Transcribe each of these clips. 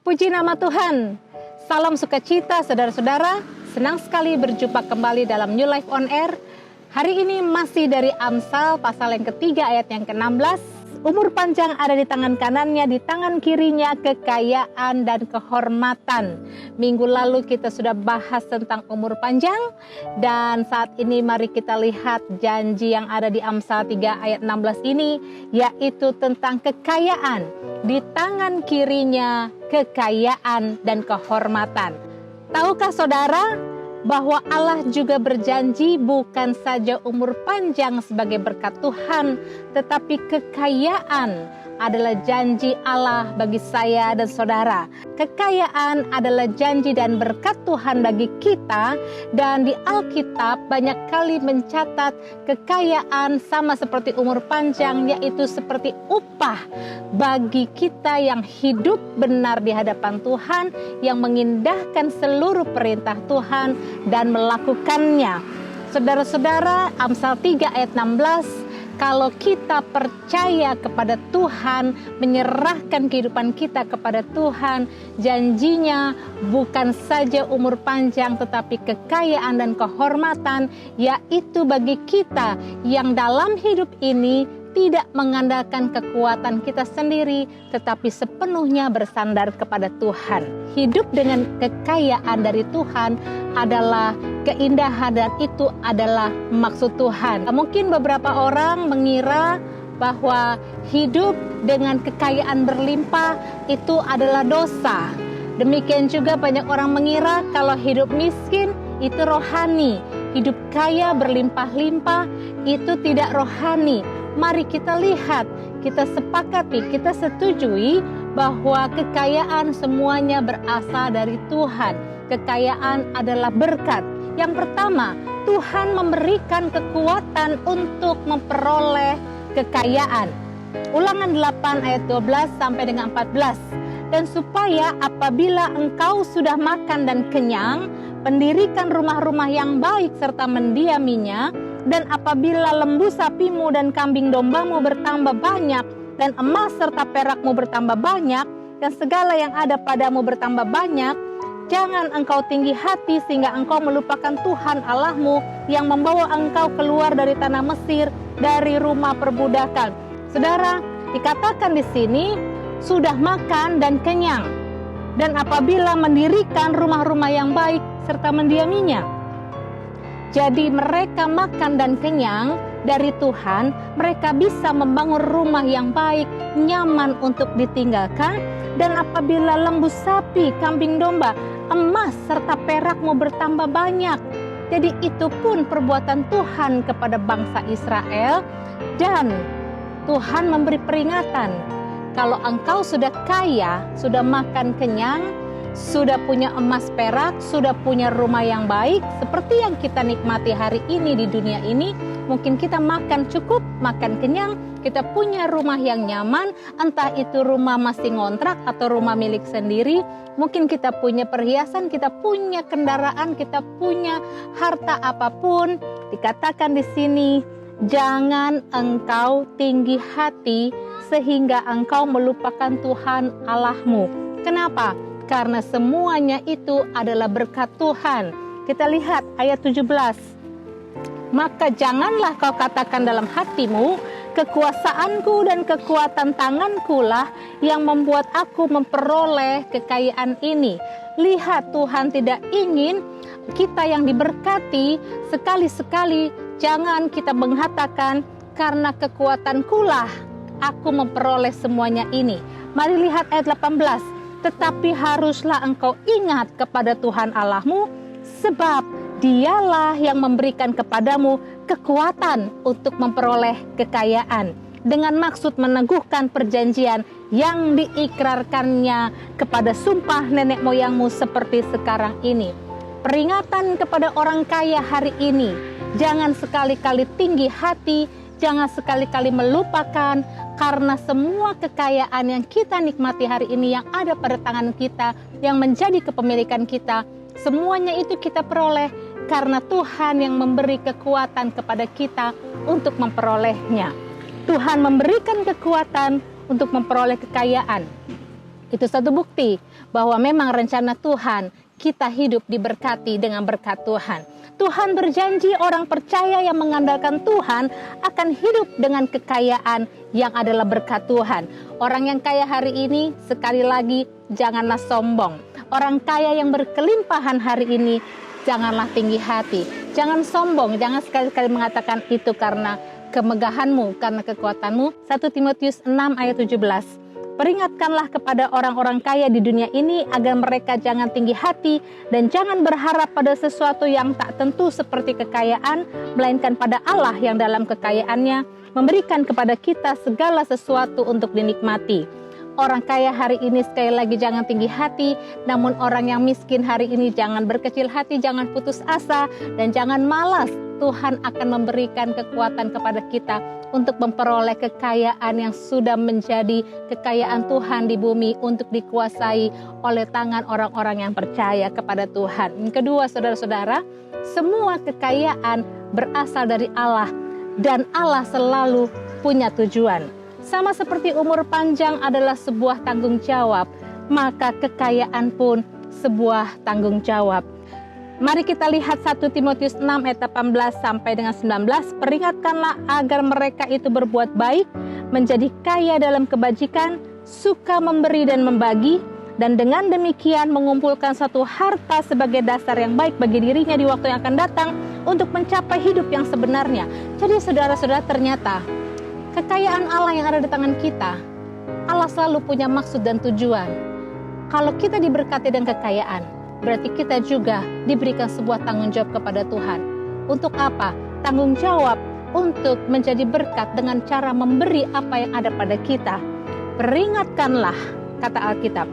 Puji nama Tuhan. Salam sukacita saudara-saudara. Senang sekali berjumpa kembali dalam New Life on Air. Hari ini masih dari Amsal pasal yang ketiga ayat yang ke-16. Umur panjang ada di tangan kanannya, di tangan kirinya kekayaan dan kehormatan. Minggu lalu kita sudah bahas tentang umur panjang. Dan saat ini mari kita lihat janji yang ada di Amsal 3 ayat 16 ini, yaitu tentang kekayaan. Di tangan kirinya kekayaan dan kehormatan. Tahukah saudara bahwa Allah juga berjanji bukan saja umur panjang sebagai berkat Tuhan, tetapi kekayaan adalah janji Allah bagi saya dan saudara. Kekayaan adalah janji dan berkat Tuhan bagi kita, dan di Alkitab banyak kali mencatat kekayaan sama seperti umur panjang, yaitu seperti upah bagi kita yang hidup benar di hadapan Tuhan, yang mengindahkan seluruh perintah Tuhan dan melakukannya. Saudara-saudara, Amsal 3 ayat 16, kalau kita percaya kepada Tuhan, menyerahkan kehidupan kita kepada Tuhan, janjinya bukan saja umur panjang tetapi kekayaan dan kehormatan, yaitu bagi kita yang dalam hidup ini tidak mengandalkan kekuatan kita sendiri, tetapi sepenuhnya bersandar kepada Tuhan. Hidup dengan kekayaan dari Tuhan adalah keindahan, dan itu adalah maksud Tuhan. Mungkin beberapa orang mengira bahwa hidup dengan kekayaan berlimpah itu adalah dosa. Demikian juga banyak orang mengira kalau hidup miskin itu rohani. Hidup kaya berlimpah-limpah itu tidak rohani. Mari kita lihat, kita sepakati, kita setujui bahwa kekayaan semuanya berasal dari Tuhan. Kekayaan adalah berkat. Yang pertama, Tuhan memberikan kekuatan untuk memperoleh kekayaan. Ulangan 8 ayat 12 sampai dengan 14. Dan supaya apabila engkau sudah makan dan kenyang, pendirikan rumah-rumah yang baik serta mendiaminya, dan apabila lembu sapimu dan kambing dombamu bertambah banyak, dan emas serta perakmu bertambah banyak, dan segala yang ada padamu bertambah banyak, jangan engkau tinggi hati sehingga engkau melupakan Tuhan Allahmu yang membawa engkau keluar dari tanah Mesir, dari rumah perbudakan. Saudara, dikatakan di sini sudah makan dan kenyang, dan apabila mendirikan rumah-rumah yang baik serta mendiaminya. Jadi mereka makan dan kenyang dari Tuhan, mereka bisa membangun rumah yang baik, nyaman untuk ditinggalkan. Dan apabila lembu sapi, kambing domba, emas serta perakmu bertambah banyak. Jadi itu pun perbuatan Tuhan kepada bangsa Israel. Dan Tuhan memberi peringatan, kalau engkau sudah kaya, sudah makan kenyang, sudah punya emas perak, sudah punya rumah yang baik, seperti yang kita nikmati hari ini di dunia ini. Mungkin kita makan cukup, makan kenyang, kita punya rumah yang nyaman, entah itu rumah masih ngontrak atau rumah milik sendiri. Mungkin kita punya perhiasan, kita punya kendaraan, kita punya harta apapun. Dikatakan di sini, jangan engkau tinggi hati sehingga engkau melupakan Tuhan Allahmu. Kenapa? Karena semuanya itu adalah berkat Tuhan. Kita lihat ayat 17. Maka janganlah kau katakan dalam hatimu, kekuasaanku dan kekuatan tanganku lah yang membuat aku memperoleh kekayaan ini. Lihat, Tuhan tidak ingin kita yang diberkati. Sekali-sekali jangan kita mengatakan, karena kekuatanku lah aku memperoleh semuanya ini. Mari lihat ayat 18. Tetapi haruslah engkau ingat kepada Tuhan Allahmu, sebab Dialah yang memberikan kepadamu kekuatan untuk memperoleh kekayaan, dengan maksud meneguhkan perjanjian yang diikrarkannya kepada sumpah nenek moyangmu seperti sekarang ini. Peringatan kepada orang kaya hari ini, jangan sekali-kali tinggi hati, jangan sekali-kali melupakan, karena semua kekayaan yang kita nikmati hari ini, yang ada pada tangan kita, yang menjadi kepemilikan kita, semuanya itu kita peroleh karena Tuhan yang memberi kekuatan kepada kita untuk memperolehnya. Tuhan memberikan kekuatan untuk memperoleh kekayaan. Itu satu bukti bahwa memang rencana Tuhan kita hidup diberkati dengan berkat Tuhan. Tuhan berjanji orang percaya yang mengandalkan Tuhan akan hidup dengan kekayaan yang adalah berkat Tuhan. Orang yang kaya hari ini, sekali lagi, janganlah sombong. Orang kaya yang berkelimpahan hari ini, janganlah tinggi hati. Jangan sombong, jangan sekali-kali mengatakan itu karena kemegahanmu, karena kekuatanmu. 1 Timotius 6 ayat 17. Peringatkanlah kepada orang-orang kaya di dunia ini agar mereka jangan tinggi hati dan jangan berharap pada sesuatu yang tak tentu seperti kekayaan, melainkan pada Allah yang dalam kekayaannya memberikan kepada kita segala sesuatu untuk dinikmati. Orang kaya hari ini sekali lagi jangan tinggi hati, namun orang yang miskin hari ini jangan berkecil hati, jangan putus asa, dan jangan malas. Tuhan akan memberikan kekuatan kepada kita untuk memperoleh kekayaan yang sudah menjadi kekayaan Tuhan di bumi untuk dikuasai oleh tangan orang-orang yang percaya kepada Tuhan. Yang kedua, saudara-saudara, semua kekayaan berasal dari Allah dan Allah selalu punya tujuan. Sama seperti umur panjang adalah sebuah tanggung jawab, maka kekayaan pun sebuah tanggung jawab. Mari kita lihat 1 Timotius 6 ayat 18 sampai dengan 19. Peringatkanlah agar mereka itu berbuat baik, menjadi kaya dalam kebajikan, suka memberi dan membagi, dan dengan demikian mengumpulkan satu harta sebagai dasar yang baik bagi dirinya di waktu yang akan datang untuk mencapai hidup yang sebenarnya. Jadi saudara-saudara, ternyata kekayaan Allah yang ada di tangan kita, Allah selalu punya maksud dan tujuan. Kalau kita diberkati dengan kekayaan, berarti kita juga diberikan sebuah tanggung jawab kepada Tuhan. Untuk apa? Tanggung jawab untuk menjadi berkat dengan cara memberi apa yang ada pada kita. Peringatkanlah, kata Alkitab,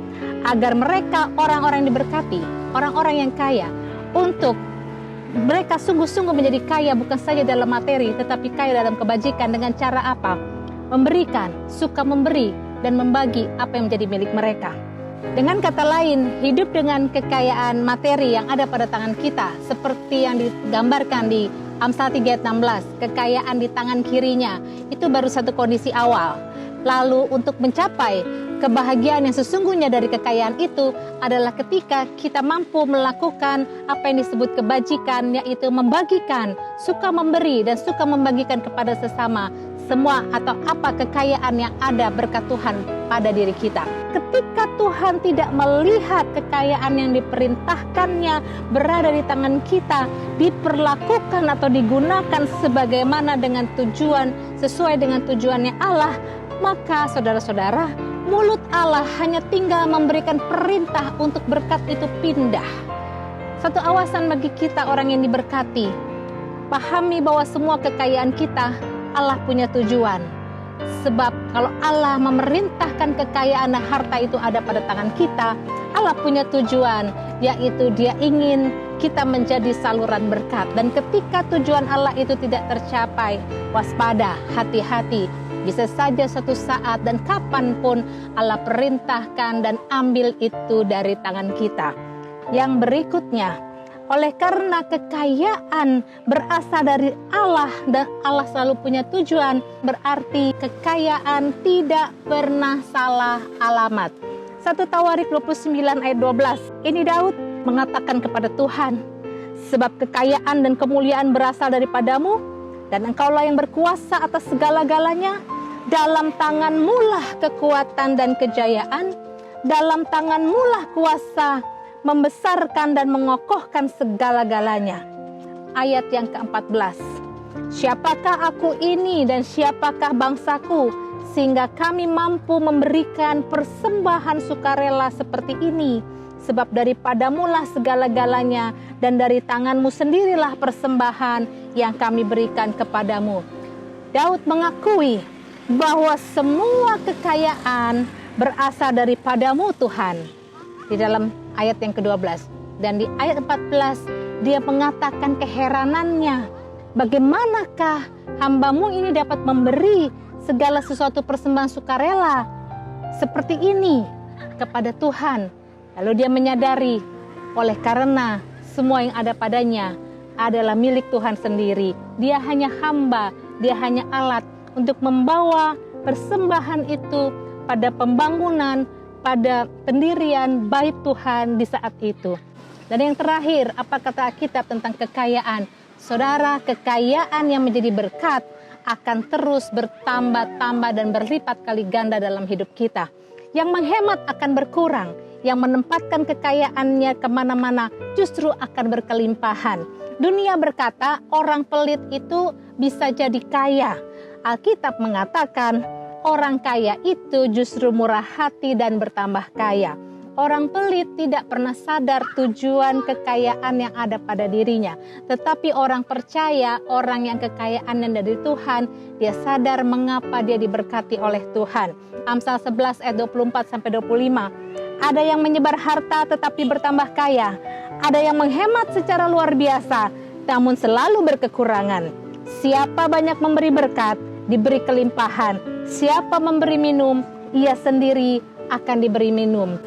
agar mereka orang-orang yang diberkati, orang-orang yang kaya, untuk mereka sungguh-sungguh menjadi kaya bukan saja dalam materi, tetapi kaya dalam kebajikan. Dengan cara apa? Memberikan, suka memberi, dan membagi apa yang menjadi milik mereka. Dengan kata lain, hidup dengan kekayaan materi yang ada pada tangan kita, seperti yang digambarkan di Amsal 3 ayat 16, kekayaan di tangan kirinya, itu baru satu kondisi awal. Lalu untuk mencapai kebahagiaan yang sesungguhnya dari kekayaan itu adalah ketika kita mampu melakukan apa yang disebut kebajikan, yaitu membagikan, suka memberi dan suka membagikan kepada sesama semua atau apa kekayaan yang ada berkat Tuhan pada diri kita. Ketika Tuhan tidak melihat kekayaan yang diperintahkannya berada di tangan kita, diperlakukan atau digunakan sebagaimana dengan tujuan, sesuai dengan tujuannya Allah, maka saudara-saudara, mulut Allah hanya tinggal memberikan perintah untuk berkat itu pindah. Satu awasan bagi kita orang yang diberkati, pahami bahwa semua kekayaan kita Allah punya tujuan. Sebab kalau Allah memerintahkan kekayaan dan harta itu ada pada tangan kita, Allah punya tujuan, yaitu Dia ingin kita menjadi saluran berkat. Dan ketika tujuan Allah itu tidak tercapai, waspada, hati-hati. Bisa saja suatu saat dan kapanpun Allah perintahkan dan ambil itu dari tangan kita. Yang berikutnya, oleh karena kekayaan berasal dari Allah dan Allah selalu punya tujuan, berarti kekayaan tidak pernah salah alamat. 1 Tawarik 29 ayat 12. Ini Daud mengatakan kepada Tuhan, sebab kekayaan dan kemuliaan berasal daripadamu, dan engkaulah yang berkuasa atas segala-galanya. Dalam tanganmulah kekuatan dan kejayaan, dalam tanganmulah kuasa membesarkan dan mengokohkan segala-galanya. Ayat yang ke-14. Siapakah aku ini dan siapakah bangsaku, sehingga kami mampu memberikan persembahan sukarela seperti ini? Sebab daripadamulah segala-galanya, dan dari tanganmu sendirilah persembahan yang kami berikan kepadamu. Daud mengakui bahwa semua kekayaan berasal daripadamu Tuhan. Di dalam ayat yang ke-12 dan di ayat 14 dia mengatakan keheranannya, bagaimanakah hambamu ini dapat memberi segala sesuatu persembahan sukarela seperti ini kepada Tuhan. Lalu dia menyadari, oleh karena semua yang ada padanya adalah milik Tuhan sendiri, dia hanya hamba, dia hanya alat untuk membawa persembahan itu pada pembangunan, pada pendirian bait Tuhan di saat itu. Dan yang terakhir, apa kata Alkitab tentang kekayaan? Saudara, kekayaan yang menjadi berkat akan terus bertambah-tambah dan berlipat kali ganda dalam hidup kita. Yang menghemat akan berkurang, yang menempatkan kekayaannya kemana-mana justru akan berkelimpahan. Dunia berkata orang pelit itu bisa jadi kaya. Alkitab mengatakan orang kaya itu justru murah hati dan bertambah kaya. Orang pelit tidak pernah sadar tujuan kekayaan yang ada pada dirinya. Tetapi orang percaya, orang yang kekayaannya dari Tuhan, dia sadar mengapa dia diberkati oleh Tuhan. Amsal 11 ayat 24-25. Ada yang menyebar harta tetapi bertambah kaya. Ada yang menghemat secara luar biasa, namun selalu berkekurangan. Siapa banyak memberi berkat, diberi kelimpahan. Siapa memberi minum, ia sendiri akan diberi minum.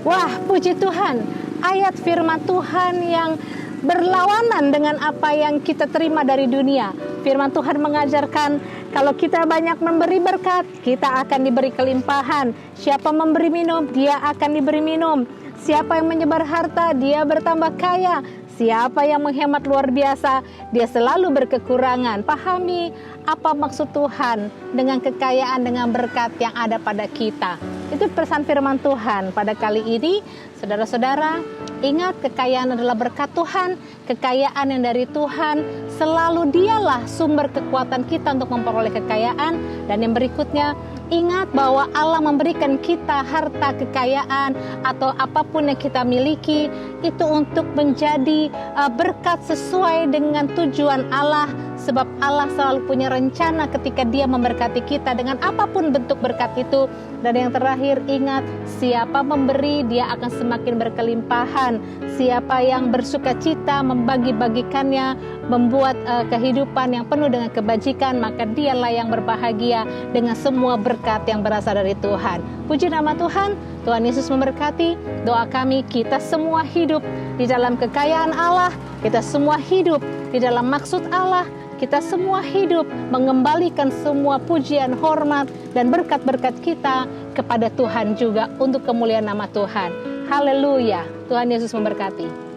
Wah, puji Tuhan, ayat firman Tuhan yang berlawanan dengan apa yang kita terima dari dunia. Firman Tuhan mengajarkan kalau kita banyak memberi berkat, kita akan diberi kelimpahan. Siapa memberi minum, dia akan diberi minum. Siapa yang menyebar harta, dia bertambah kaya. Siapa yang menghemat luar biasa, dia selalu berkekurangan. Pahami apa maksud Tuhan dengan kekayaan, dengan berkat yang ada pada kita. Itu pesan firman Tuhan pada kali ini. Saudara-saudara, ingat kekayaan adalah berkat Tuhan. Kekayaan yang dari Tuhan, selalu dialah sumber kekuatan kita untuk memperoleh kekayaan. Dan yang berikutnya, ingat bahwa Allah memberikan kita harta kekayaan atau apapun yang kita miliki itu untuk menjadi berkat sesuai dengan tujuan Allah. Sebab Allah selalu punya rencana ketika Dia memberkati kita dengan apapun bentuk berkat itu. Dan yang terakhir, ingat, siapa memberi dia akan semakin berkelimpahan. Siapa yang bersuka cita membagi-bagikannya, membuat kehidupan yang penuh dengan kebajikan, maka dialah yang berbahagia dengan semua berkat yang berasal dari Tuhan. Puji nama Tuhan. Tuhan Yesus memberkati. Doa kami, kita semua hidup di dalam kekayaan Allah, kita semua hidup di dalam maksud Allah, kita semua hidup mengembalikan semua pujian, hormat, dan berkat-berkat kita kepada Tuhan juga untuk kemuliaan nama Tuhan. Haleluya. Tuhan Yesus memberkati.